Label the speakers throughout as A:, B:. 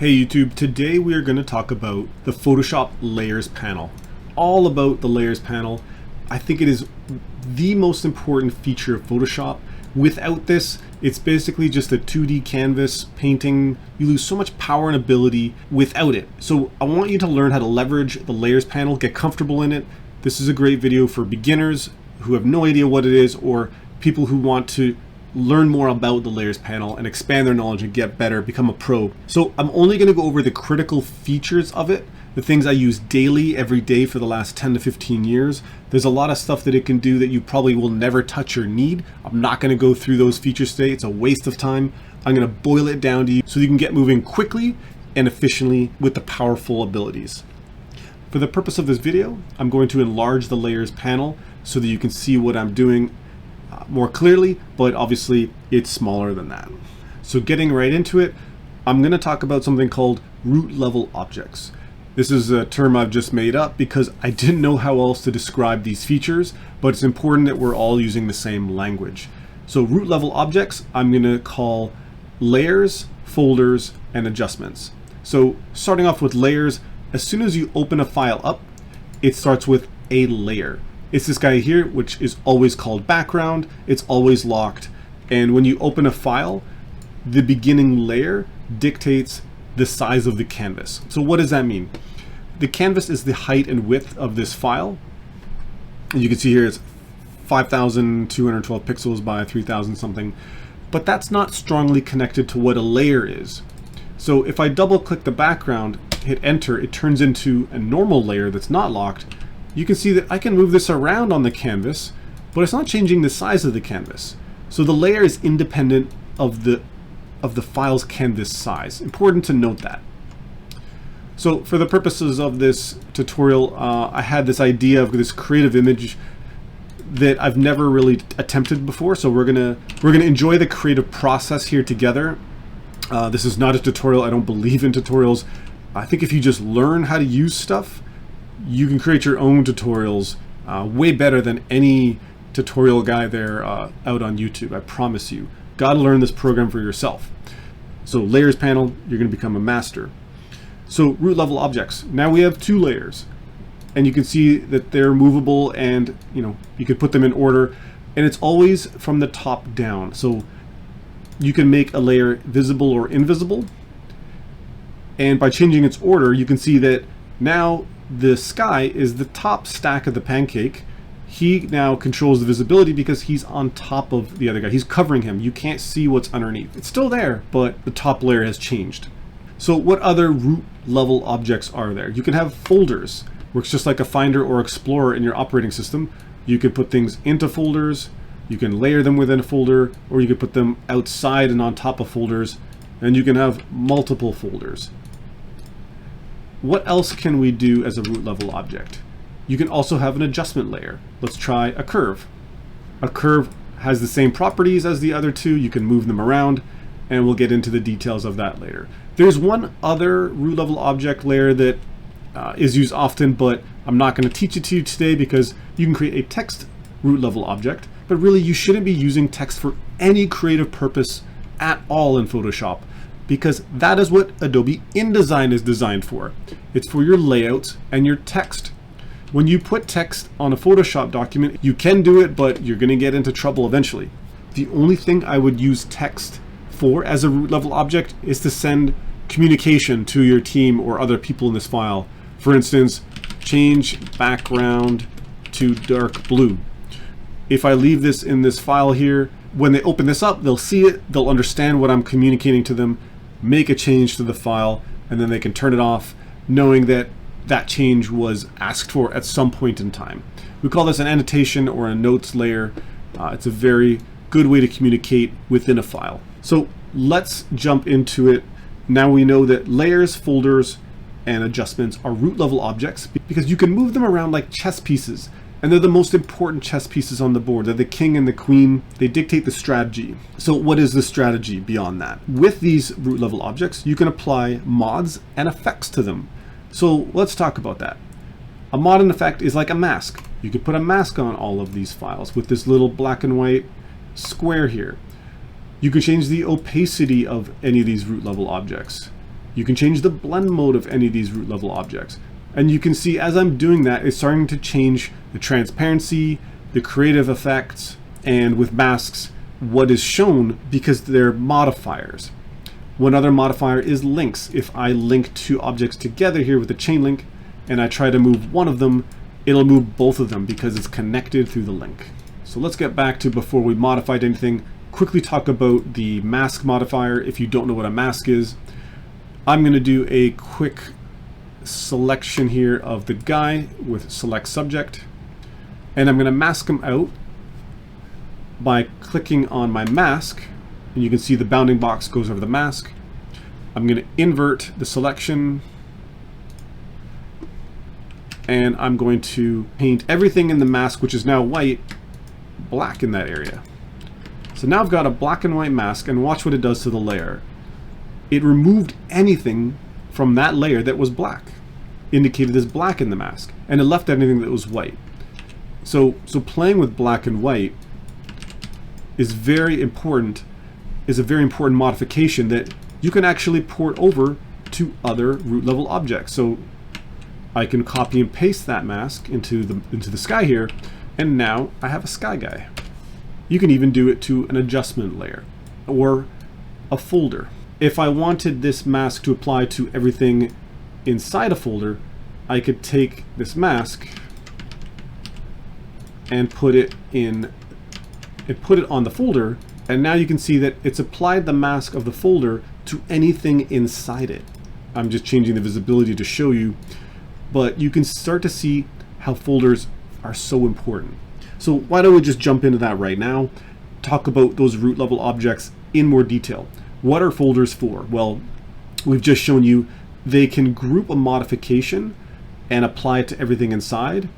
A: Hey YouTube, today we are going to talk about the Photoshop Layers panel. All about the Layers panel. I think it is the most important feature of Photoshop. Without this, it's basically just a 2D canvas painting. You lose so much power and ability without it. So I want you to learn how to leverage the Layers panel, get comfortable in it. This is a great video for beginners who have no idea what it is, or people who want to learn more about the Layers panel and expand their knowledge and get better, become a pro. So I'm only going to go over the critical features of it, the things I use daily, every day for the last 10 to 15 years. There's a lot of stuff that it can do that you probably will never touch or need. I'm not going to go through those features today. It's a waste of time. I'm going to boil it down to you so you can get moving quickly and efficiently with the powerful abilities. For the purpose of this video, I'm going to enlarge the Layers panel so that you can see what I'm doing more clearly, but obviously it's smaller than that. So getting right into it, I'm going to talk about something called root level objects. This is a term I've just made up because I didn't know how else to describe these features, but it's important that we're all using the same language. So root level objects, I'm going to call layers, folders, and adjustments. So starting off with layers, as soon as you open a file up, it starts with a layer. It's this guy here, which is always called background. It's always locked. And when you open a file, the beginning layer dictates the size of the canvas. So what does that mean? The canvas is the height and width of this file. And you can see here it's 5,212 pixels by 3,000 something. But that's not strongly connected to what a layer is. So if I double click the background, hit enter, it turns into a normal layer that's not locked. You can see that I can move this around on the canvas, but it's not changing the size of the canvas. So the layer is independent of the file's canvas size. Important to note that. So for the purposes of this tutorial, I had this idea of this creative image that I've never really attempted before. So we're gonna enjoy the creative process here together. This is not a tutorial. I don't believe in tutorials. I think if you just learn how to use stuff, you can create your own tutorials way better than any tutorial guy there out on YouTube. I promise you. Got to learn this program for yourself. So layers panel, you're going to become a master. So root level objects. Now we have two layers, and you can see that they're movable, and you can put them in order, and it's always from the top down. So you can make a layer visible or invisible, and by changing its order, you can see that now the sky is the top stack of the pancake. He now controls the visibility because he's on top of the other guy. He's covering him. You can't see what's underneath. It's still there, but the top layer has changed. So what other root level objects are there? You can have folders. Works just like a Finder or Explorer in your operating system. You can put things into folders. You can layer them within a folder, or you can put them outside and on top of folders. And you can have multiple folders. What else can we do as a root level object? You can also have an adjustment layer. Let's try a curve. A curve has the same properties as the other two. You can move them around, and we'll get into the details of that later. There's one other root level object layer that is used often, but I'm not going to teach it to you today because you can create a text root level object, but really you shouldn't be using text for any creative purpose at all in Photoshop, because that is what Adobe InDesign is designed for. It's for your layouts and your text. When you put text on a Photoshop document, you can do it, but you're going to get into trouble eventually. The only thing I would use text for as a root level object is to send communication to your team or other people in this file. For instance, change background to dark blue. If I leave this in this file here, when they open this up, they'll see it, they'll understand what I'm communicating to them, make a change to the file, and then they can turn it off knowing that that change was asked for at some point in time. We call this an annotation or a notes layer. It's a very good way to communicate within a file. So let's jump into it. Now we know that layers, folders, and adjustments are root level objects because you can move them around like chess pieces. And they're the most important chess pieces on the board. They're the king and the queen. They dictate the strategy. So what is the strategy beyond that? With these root level objects, you can apply mods and effects to them. So let's talk about that. A mod and effect is like a mask. You could put a mask on all of these files with this little black and white square here. You can change the opacity of any of these root level objects. You can change the blend mode of any of these root level objects. And you can see as I'm doing that, it's starting to change the transparency, the creative effects, and with masks, what is shown because they're modifiers. One other modifier is links. If I link two objects together here with a chain link and I try to move one of them, it'll move both of them because it's connected through the link. So let's get back to before we modified anything, quickly talk about the mask modifier if you don't know what a mask is. I'm going to do a quick selection here of the guy with select subject, and I'm going to mask him out by clicking on my mask, and you can see the bounding box goes over the mask. I'm going to invert the selection, and I'm going to paint everything in the mask, which is now white, black in that area. So now I've got a black and white mask, and watch what it does to the layer. It removed anything from that layer that was black, indicated as black in the mask, and it left anything that was white. So playing with black and white is very important, is a very important modification that you can actually port over to other root level objects. So I can copy and paste that mask into the sky here, and now I have a sky guy. You can even do it to an adjustment layer or a folder. If I wanted this mask to apply to everything inside a folder, I could take this mask and put it on the folder, and now you can see that it's applied the mask of the folder to anything inside it. I'm just changing the visibility to show you, but you can start to see how folders are so important. So why don't we just jump into that right now, talk about those root level objects in more detail. What are folders for? Well, we've just shown you they can group a modification and apply it to everything inside,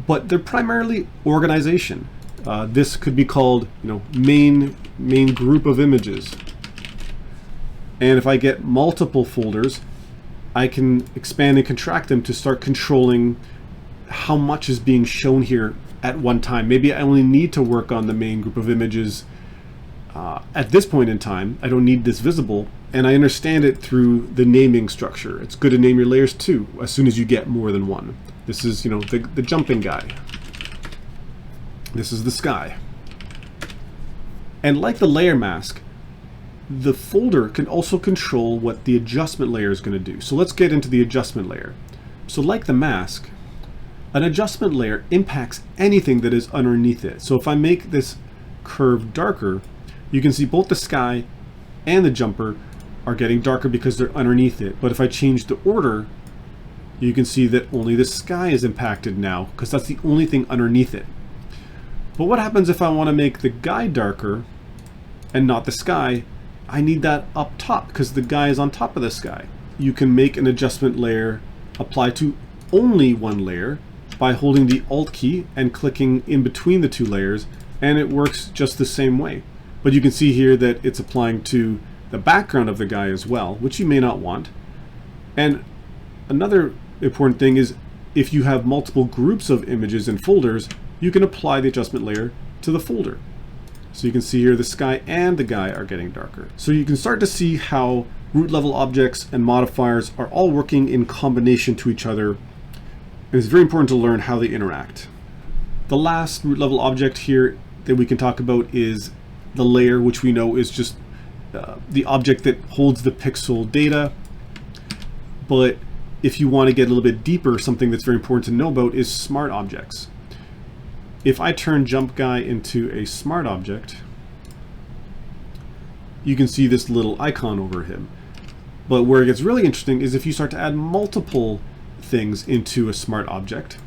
A: but they're primarily organization. This could be called, main group of images. And if I get multiple folders, I can expand and contract them to start controlling how much is being shown here at one time. Maybe I only need to work on the main group of images at this point in time. I don't need this visible, and I understand it through the naming structure. It's good to name your layers too as soon as you get more than one. This is, the jumping guy. This is the sky. And like the layer mask, the folder can also control what the adjustment layer is going to do. So let's get into the adjustment layer. So like the mask, an adjustment layer impacts anything that is underneath it. So if I make this curve darker, you can see both the sky and the jumper are getting darker because they're underneath it. But if I change the order, you can see that only the sky is impacted now because that's the only thing underneath it. But what happens if I want to make the guy darker and not the sky? I need that up top because the guy is on top of the sky. You can make an adjustment layer apply to only one layer by holding the Alt key and clicking in between the two layers, and it works just the same way. But you can see here that it's applying to the background of the guy as well, which you may not want. And another important thing is if you have multiple groups of images and folders, you can apply the adjustment layer to the folder. So you can see here the sky and the guy are getting darker. So you can start to see how root level objects and modifiers are all working in combination to each other. And it's very important to learn how they interact. The last root level object here that we can talk about is the layer, which we know is just the object that holds the pixel data. But if you want to get a little bit deeper, something that's very important to know about is smart objects. If I turn jump guy into a smart object, you can see this little icon over him. But where it gets really interesting is if you start to add multiple things into a smart object,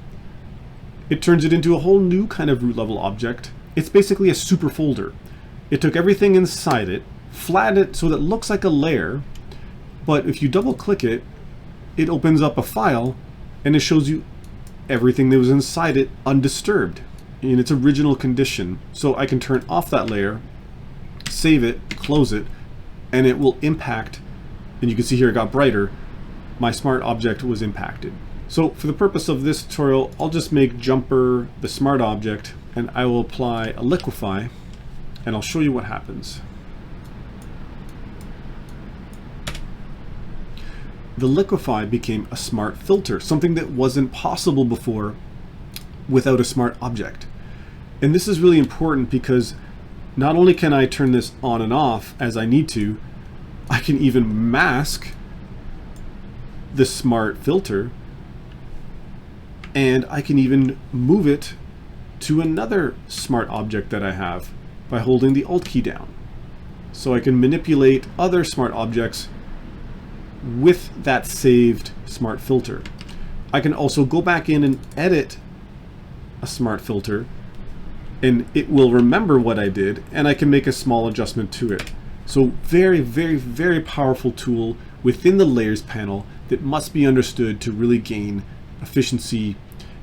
A: it turns it into a whole new kind of root level object. It's basically a super folder. It took everything inside it, flattened it so that it looks like a layer, but if you double click it, it opens up a file and it shows you everything that was inside it undisturbed in its original condition. So I can turn off that layer, save it, close it, and it will impact, and you can see here it got brighter, my smart object was impacted. So for the purpose of this tutorial, I'll just make jumper the smart object, and I will apply a liquify, and I'll show you what happens. the liquefy became a smart filter, something that wasn't possible before without a smart object. And this is really important because not only can I turn this on and off as I need to, I can even mask the smart filter, and I can even move it to another smart object that I have by holding the Alt key down. So I can manipulate other smart objects with that saved smart filter. I can also go back in and edit a smart filter, and it will remember what I did, and I can make a small adjustment to it. So very, very, very powerful tool within the layers panel that must be understood to really gain efficiency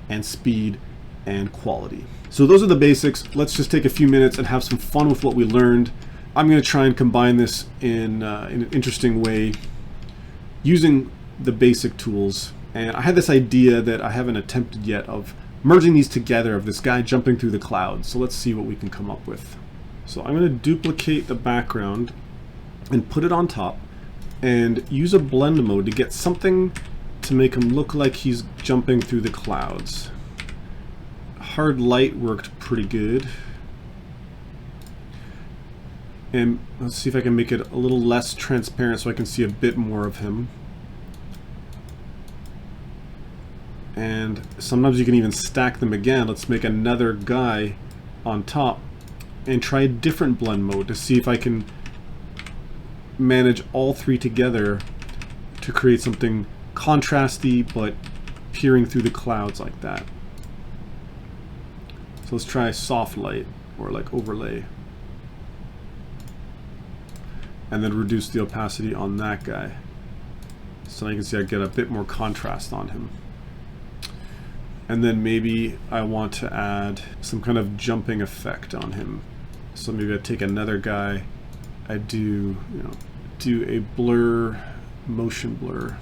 A: and speed and quality. So those are the basics. Let's just take a few minutes and have some fun with what we learned. I'm going to try and combine this in an interesting way using the basic tools. And I had this idea that I haven't attempted yet of merging these together, of this guy jumping through the clouds. So let's see what we can come up with. So I'm going to duplicate the background and put it on top and use a blend mode to get something to make him look like he's jumping through the clouds. Hard light worked pretty good. And let's see if I can make it a little less transparent so I can see a bit more of him. And sometimes you can even stack them again. Let's make another guy on top and try a different blend mode to see if I can manage all three together to create something contrasty but peering through the clouds like that. So let's try soft light or like overlay. And then reduce the opacity on that guy. So now you can see I get a bit more contrast on him. And then maybe I want to add some kind of jumping effect on him. So maybe I take another guy, I do a blur, motion blur.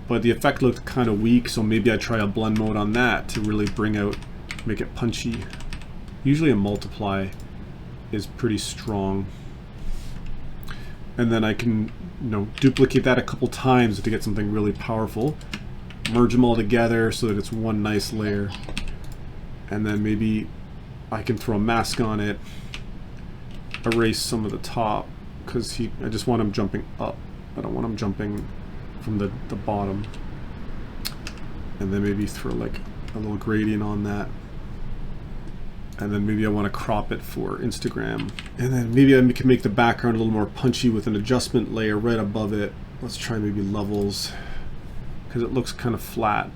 A: But the effect looked kind of weak, so maybe I try a blend mode on that to really bring out, make it punchy. Usually a multiply is pretty strong. And then I can duplicate that a couple times to get something really powerful. Merge them all together so that it's one nice layer. And then maybe I can throw a mask on it, erase some of the top, because I just want him jumping up. I don't want him jumping from the bottom. And then maybe throw like a little gradient on that. And then maybe I want to crop it for Instagram. And then maybe I can make the background a little more punchy with an adjustment layer right above it. Let's try maybe levels, because it looks kind of flat.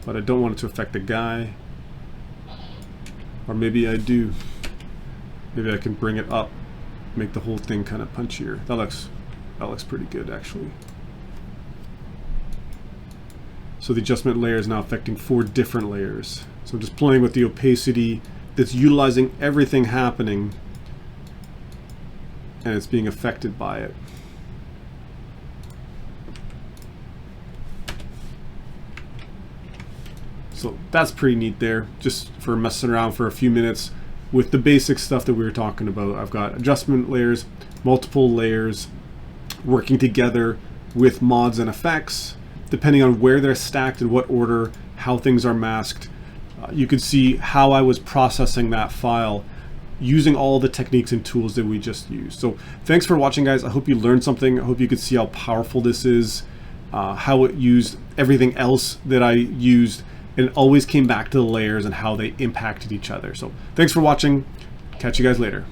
A: But I don't want it to affect the guy. Or maybe I do. Maybe I can bring it up, make the whole thing kind of punchier. That looks pretty good actually. So the adjustment layer is now affecting 4 different layers. So I'm just playing with the opacity that's utilizing everything happening, and it's being affected by it. So that's pretty neat there, just for messing around for a few minutes with the basic stuff that we were talking about. I've got adjustment layers, multiple layers, working together with mods and effects, depending on where they're stacked and what order, how things are masked. You could see how I was processing that file using all the techniques and tools that we just used. So thanks for watching, guys. I hope you learned something. I hope you could see how powerful this is, how it used everything else that I used, and it always came back to the layers and how they impacted each other. So thanks for watching. Catch you guys later.